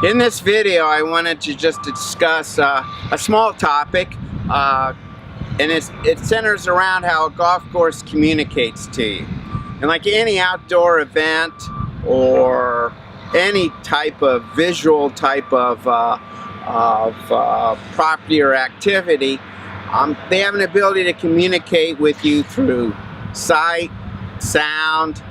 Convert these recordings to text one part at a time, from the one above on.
In this video, I wanted to just discuss a small topic, and it centers around how a golf course communicates to you. And like any outdoor event or any type of visual type of property or activity, they have an ability to communicate with you through sight, sound,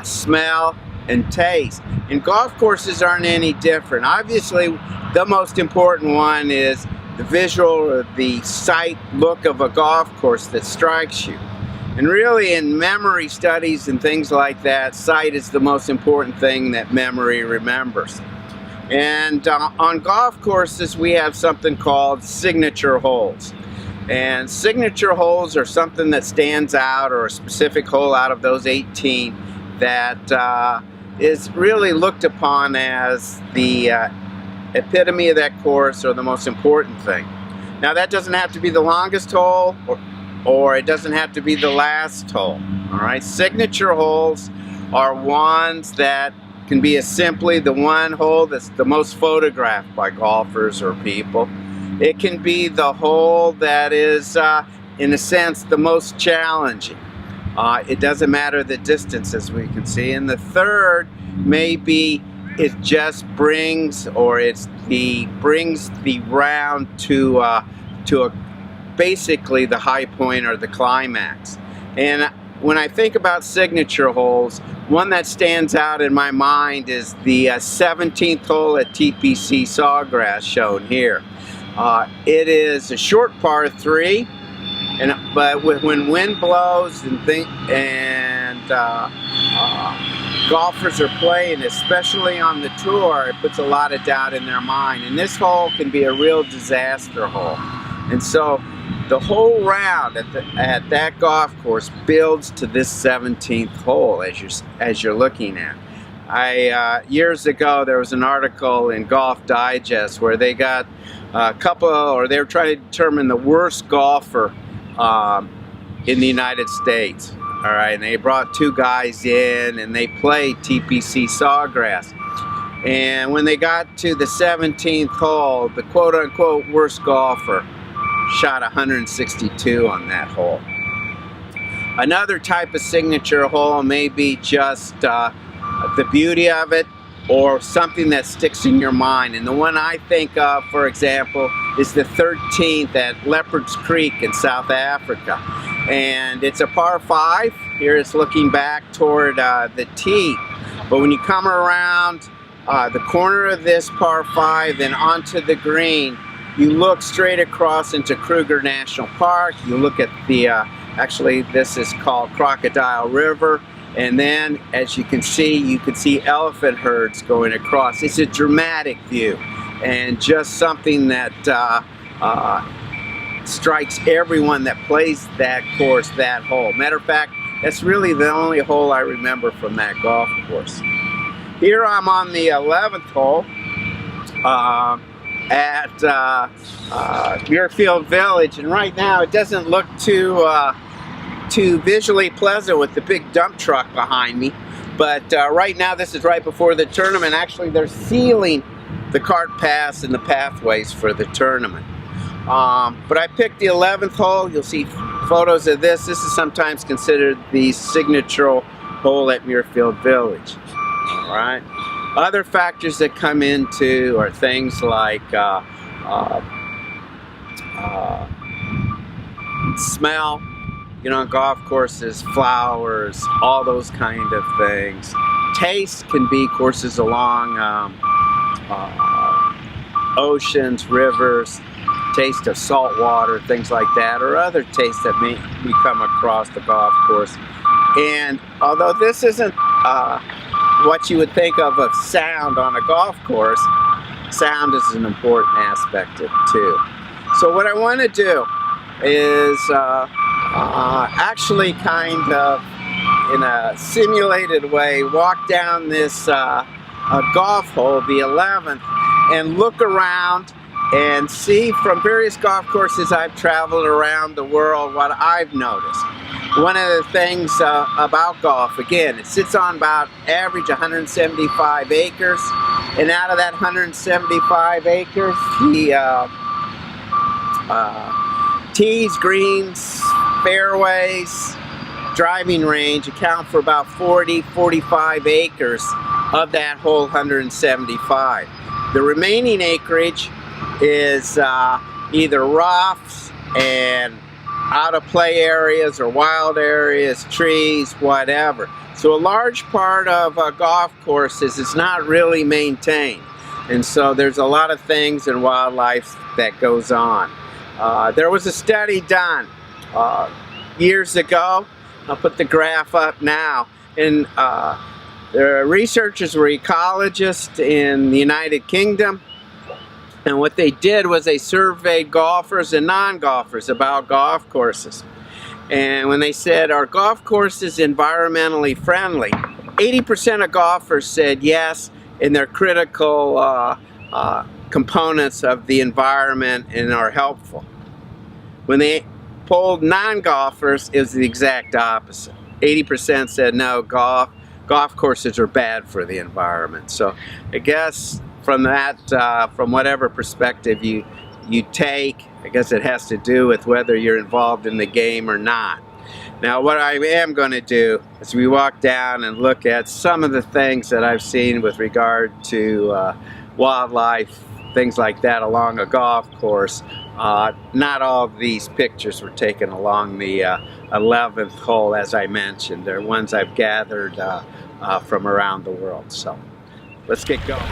smell, and taste. And golf courses aren't any different. Obviously, the most important one is the visual or the sight look of a golf course that strikes you. And really, in memory studies and things like that, sight is the most important thing that memory remembers. And on golf courses, we have something called signature holes. And signature holes are something that stands out, or a specific hole out of those 18 that is really looked upon as the epitome of that course, or the most important thing. Now, that doesn't have to be the longest hole, or it doesn't have to be the last hole. All right, signature holes are ones that can be as simply the one hole that's the most photographed by golfers or people. It can be the hole that is, in a sense, the most challenging. It doesn't matter the distance, as we can see. And the third may be it just brings the round to basically the high point or the climax. And when I think about signature holes, one that stands out in my mind is the 17th hole at TPC Sawgrass, shown here. It is a short par 3. But when wind blows and golfers are playing, especially on the tour, it puts a lot of doubt in their mind. And this hole can be a real disaster hole. And so the whole round at that golf course builds to this 17th hole as you're looking at. Years ago, there was an article in Golf Digest where they got a couple, or they were trying to determine the worst golfer in the United States. All right, and they brought two guys in and they played TPC Sawgrass. And when they got to the 17th hole, the quote-unquote worst golfer shot 162 on that hole. Another type of signature hole may be just the beauty of it, or something that sticks in your mind. And the one I think of, for example, is the 13th at Leopards Creek in South Africa. And it's a par 5. Here it's looking back toward the tee. But when you come around the corner of this par 5 and onto the green, you look straight across into Kruger National Park. You look at the, actually this is called Crocodile River. And then, as you can see elephant herds going across. It's a dramatic view, and just something that strikes everyone that plays that course, that hole. Matter of fact, that's really the only hole I remember from that golf course. Here I'm on the 11th hole at Muirfield Village, and right now it doesn't look too visually pleasant with the big dump truck behind me, but right now this is right before the tournament. Actually, they're sealing the cart paths and the pathways for the tournament. But I picked the 11th hole. You'll see photos of this. This is sometimes considered the signature hole at Muirfield Village. All right. Other factors that come into are things like smell. You know, on golf courses, flowers, all those kind of things. Taste can be courses along oceans, rivers, taste of salt water, things like that, or other tastes that we come across the golf course. And although this isn't what you would think of sound on a golf course, sound is an important aspect of it too. So what I want to do is actually kind of in a simulated way walk down this golf hole, the 11th, and look around and see from various golf courses I've traveled around the world what I've noticed. One of the things about golf, again, it sits on about average 175 acres. And out of that 175 acres, the tees, greens, fairways, driving range account for about 40-45 acres of that whole 175. The remaining acreage is either roughs and out of play areas or wild areas, trees, whatever. So a large part of golf courses is not really maintained. And so there's a lot of things in wildlife that goes on. There was a study done years ago. I'll put the graph up now. And the researchers were ecologists in the United Kingdom. And what they did was they surveyed golfers and non-golfers about golf courses. And when they said, are golf courses environmentally friendly? 80% of golfers said yes, and they're critical components of the environment and are helpful. When they polled non-golfers, it was the exact opposite. 80% said no, golf courses are bad for the environment. So I guess from that, from whatever perspective you take, I guess it has to do with whether you're involved in the game or not. Now what I am going to do is we walk down and look at some of the things that I've seen with regard to wildlife, things like that along a golf course. Not all of these pictures were taken along the 11th hole, as I mentioned. They're ones I've gathered from around the world. So let's get going.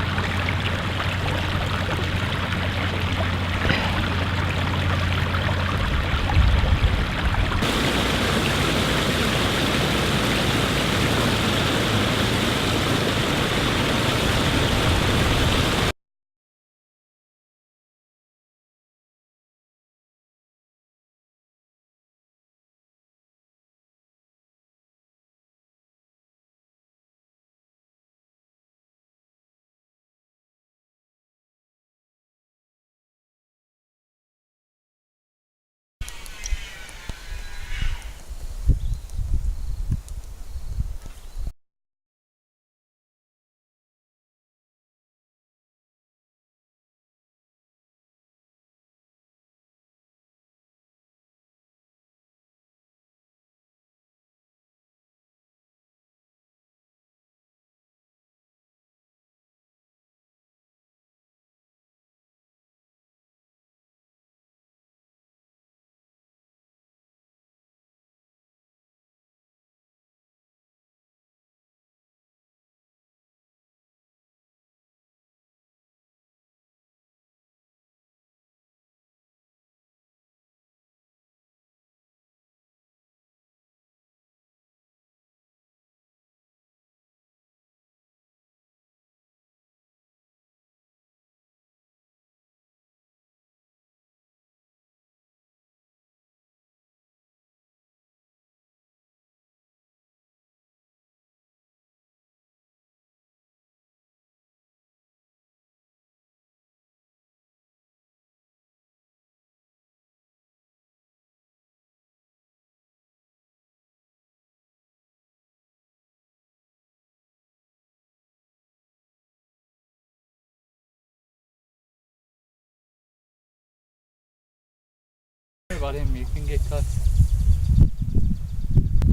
About him, you can get cut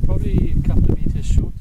probably a couple of meters short.